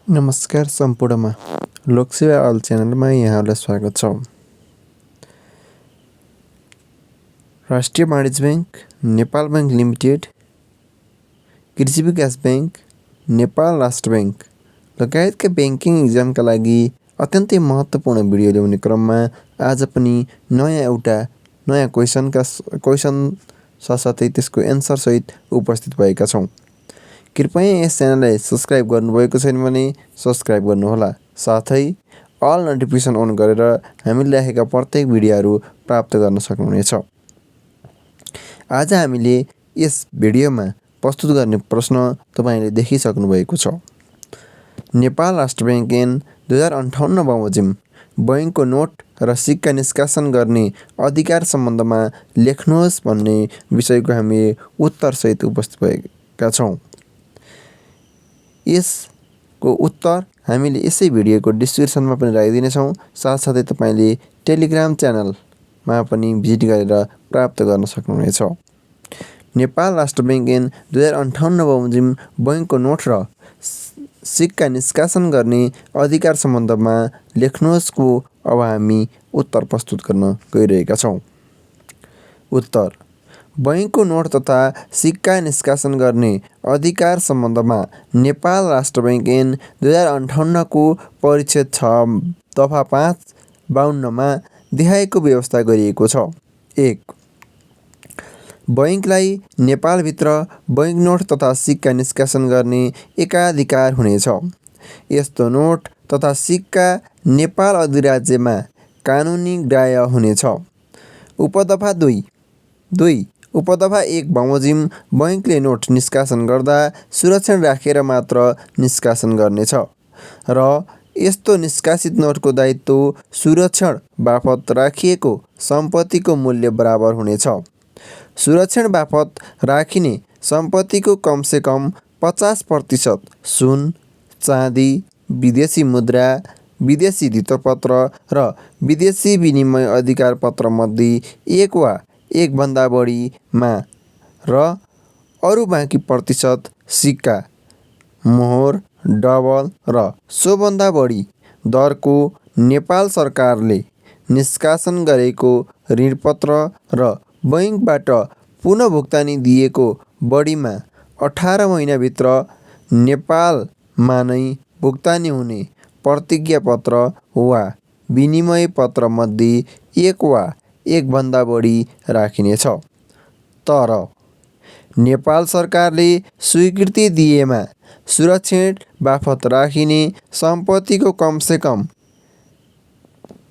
नमस्कार सम्पूर्णमा लोकसेवा अल च्यानलमा यहाँहरूलाई स्वागत छ। राष्ट्रिय वाणिज्य ब्याङ्क, नेपाल ब्याङ्क लिमिटेड, कृषि विकास ब्याङ्क, नेपाल राष्ट्र ब्याङ्क लगायतका ब्याङ्किङ इक्जामका लागि अत्यन्तै महत्त्वपूर्ण भिडियो ल्याउने क्रममा आज पनि एउटा नयाँ क्वेसन साथसाथै त्यसको एन्सरसहित उपस्थित भएका छौँ। कृपया यस च्यानललाई सब्सक्राइब गर्नुभएको छैन भने सब्सक्राइब गर्नुहोला। साथै अल नोटिफिकेसन अन गरेर हामीले राखेका प्रत्येक भिडियोहरू प्राप्त गर्न सक्नुहुनेछ। आज हामीले यस भिडियोमा प्रस्तुत गर्ने प्रश्न तपाईँले देखिसक्नु भएको छ। नेपाल राष्ट्र ब्याङ्क ऐन 2058 बमोजिम बैङ्कको नोट र सिक्का निष्कासन गर्ने अधिकार सम्बन्धमा लेख्नुहोस् भन्ने विषयको हामी उत्तरसहित उपस्थित भएका छौँ। यसको उत्तर हामीले यसै भिडियोको डिस्क्रिप्सनमा पनि राखिदिनेछौँ। साथसाथै तपाईँले टेलिग्राम च्यानलमा पनि भिजिट गरेर प्राप्त गर्न सक्नुहुनेछ। नेपाल राष्ट्र ब्याङ्क ऐन 2058 बमोजिम बैङ्कको नोट र सिक्का निष्कासन गर्ने अधिकार सम्बन्धमा लेख्नुहोस्को अब हामी उत्तर प्रस्तुत गर्न गइरहेका छौँ। उत्तर: बैङ्कको नोट तथा सिक्का निष्कासन गर्ने अधिकार सम्बन्धमा नेपाल राष्ट्र ब्याङ्क ऐन 2058 को परिच्छेद 6 दफा 5(52) मा देखाएको व्यवस्था गरिएको छ। 1. बैङ्कलाई नेपालभित्र बैङ्क नोट तथा सिक्का निष्कासन गर्ने एकाधिकार हुनेछ। यस्तो नोट तथा सिक्का नेपाल अधिराज्यमा कानुनी ग्राह्य हुनेछ। उपदफा 2 उपदफा 1 बमोजिम बैङ्कले नोट निष्कासन गर्दा सुरक्षण राखेर मात्र निष्कासन गर्नेछ र यस्तो निष्कासित नोटको दायित्व सुरक्षण बापत राखिएको सम्पत्तिको मूल्य बराबर हुनेछ। सुरक्षण बापत राखिने सम्पत्तिको कमसेकम 50% सुन, चाँदी, विदेशी मुद्रा, विदेशी धितोपत्र र विदेशी विनिमय अधिकार पत्र मध्ये एक वा एकभन्दा बढीमा र अरू बाँकी प्रतिशत सिक्का, मोहर, डबल र सोभन्दा बढी दरको नेपाल सरकारले निष्कासन गरेको ऋणपत्र र बैङ्कबाट पुनः भुक्तानी दिएको बढीमा 18 महिनाभित्र नेपालमा नै भुक्तानी हुने प्रतिज्ञा पत्र वा विनिमय पत्र मध्ये एक वा एकभन्दा बढी राखिनेछ। तर नेपाल सरकारले स्वीकृति दिएमा सुरक्षण बापत राखिने सम्पत्तिको कमसेकम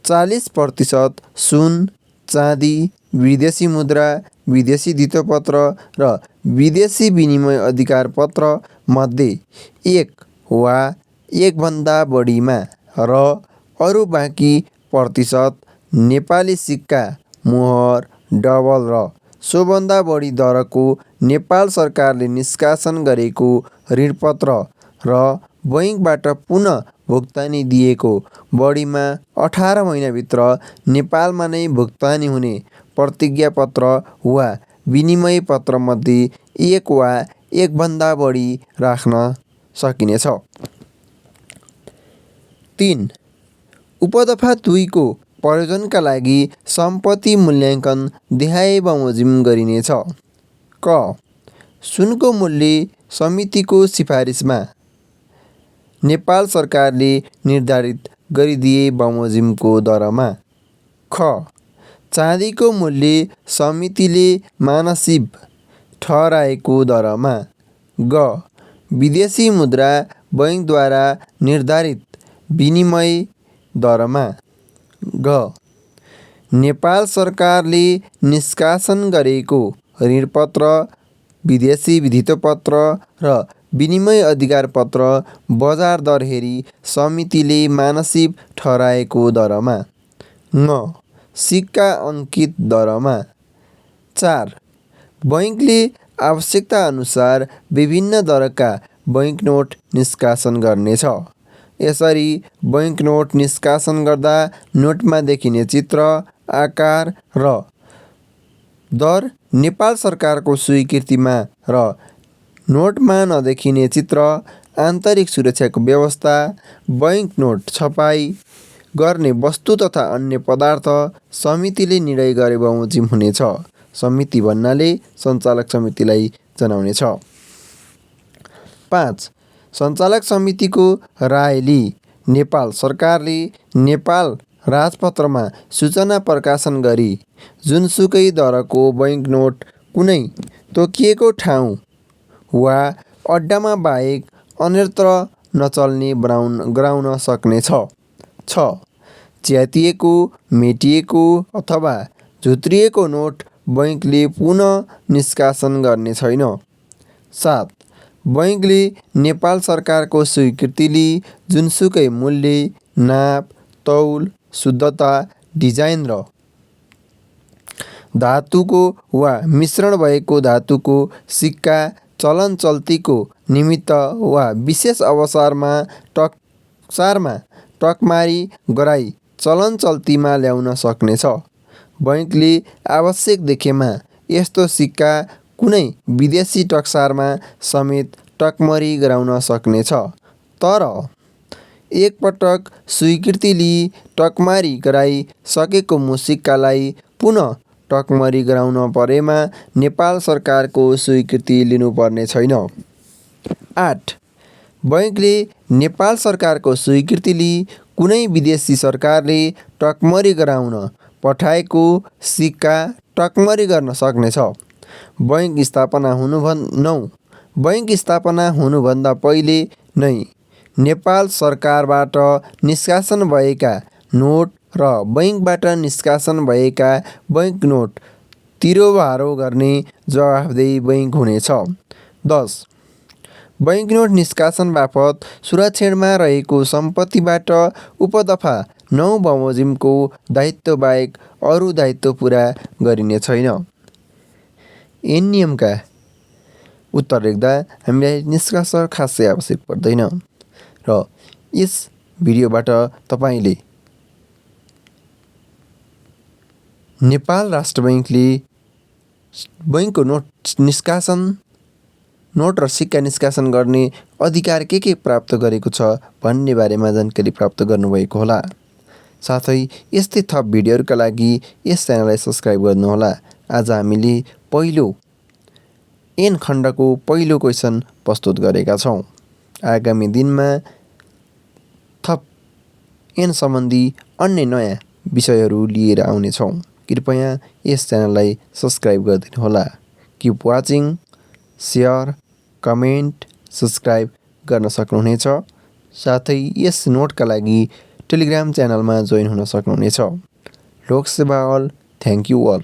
40% सुन, चाँदी, विदेशी मुद्रा, विदेशी धितोपत्र र विदेशी विनिमय अधिकार पत्र मध्ये एक वा एकभन्दा बढीमा र अरू बाँकी प्रतिशत नेपाली सिक्का, मोहर, डबल र सोभन्दा बढी दरको नेपाल सरकारले निष्कासन गरेको ऋणपत्र र बैङ्कबाट पुनः भुक्तानी दिएको बढीमा 18 महिनाभित्र नेपालमा नै भुक्तानी हुने प्रतिज्ञा पत्र वा विनिमय पत्र मध्ये एक वा एकभन्दा बढी राख्न सकिनेछ। 3. उपदफा 2 को प्रयोजनका लागि सम्पत्ति मूल्याङ्कन देखाए बमोजिम गरिनेछ। क. सुनको मूल्य समितिको सिफारिसमा नेपाल सरकारले निर्धारित गरिदिए बमोजिमको दरमा। ख. चाँदीको मूल्य समितिले मानसिब ठहराएको दरमा। ग. विदेशी मुद्रा बैङ्कद्वारा निर्धारित विनिमय दरमा। घ. नेपाल सरकारले निष्कासन गरेको ऋणपत्र, विदेशी धितोपत्र र विनिमय अधिकार पत्र बजार दर हेरी समितिले मानसिब ठहराएको दरमा। ङ. सिक्का अङ्कित दरमा। 4. बैङ्कले आवश्यकता अनुसार विभिन्न दरका बैङ्क नोट निष्कासन गर्नेछ। यसरी बैङ्क नोट निष्कासन गर्दा नोटमा देखिने चित्र, आकार र दर नेपाल सरकारको स्वीकृतिमा र नोटमा नदेखिने चित्र, आन्तरिक सुरक्षाको व्यवस्था, बैंक नोट छपाई गर्ने वस्तु तथा अन्य पदार्थ समितिले निर्णय गरे बमोजिम हुनेछ। समिति भन्नाले सञ्चालक समितिलाई जनाउनेछ। 5. सञ्चालक समितिको राय लिई नेपाल सरकारले नेपाल राजपत्रमा सूचना प्रकाशन गरी जुनसुकै दरको बैंक नोट कुनै तोकिएको ठाउँ वा अड्डामा बाहेक अन्यत्र नचल्ने गराउन सक्नेछ। 6. च्यातिएको, मेटिएको अथवा झुत्रिएको नोट बैंकले पुनः निष्कासन गर्ने छैन। 7. बैंकले नेपाल सरकारको स्वीकृति लिई जुनसुकै मूल्य, नाप, तौल, शुद्धता, डिजाइन र धातुको वा मिश्रण भएको धातुको सिक्का चलन चल्तीको निमित्त वा विशेष अवसरमा टकसारमा टकमारी गराई चलन चल्तीमा ल्याउन सक्नेछ। बैंकले आवश्यक देखेमा यस्तो सिक्का कुनै विदेशी टकसारमा समेत टकमरी गराउन सक्नेछ। तर एकपटक स्वीकृति लिई टकमारी गराई सकेको सिक्कालाई पुनः टकमरी गराउन परेमा नेपाल सरकारको स्वीकृति लिनुपर्ने छैन। 8. बैंकले नेपाल सरकारको स्वीकृति लिई कुनै विदेशी सरकारले टकमरी गराउन पठाएको सिक्का टकमरी गर्न सक्नेछ। बैंक स्थापना 9. बैंक स्थापना हुनुभन्दा पहिले नै नेपाल सरकारबाट निष्कासन भएका नोट र बैंकबाट निष्कासन भएका बैंक नोट तिरोभारो गर्ने जवाफदेही बैंक हुनेछ। 10. बैंक नोट निष्कासन बापत सुरक्षामा रहेको सम्पत्तिबाट उपदफा 9 बमोजिमको दायित्व बाहेक अरू दायित्व पुरा गरिने छैन। यिन नियमका उत्तर लेख्दा हामीलाई निष्कर्ष खासै आवश्यक पर्दैन र यस भिडियोबाट तपाईँले नेपाल राष्ट्र बैंकले बैंकको नोट र सिक्का निष्कासन गर्ने अधिकार के प्राप्त गरेको छ भन्ने बारेमा जानकारी प्राप्त गर्नुभएको होला। साथै यस्तै थप भिडियोहरूका लागि यस च्यानललाई सब्स्क्राइब गर्नुहोला। आज हामीले पहिलो एन खण्डको पहिलो क्वेसन प्रस्तुत गरेका छौँ। आगामी दिनमा थप एन सम्बन्धी अन्य नयाँ विषयहरू लिएर आउनेछौँ। कृपया यस च्यानललाई सब्स्क्राइब गरिदिनुहोला। Keep watching, share, comment, subscribe गर्न सक्नुहुनेछ। साथै यस नोटका लागि टेलिग्राम च्यानलमा जोइन हुन सक्नुहुनेछ। लोकसेवा अल, थ्याङ्क यू अल।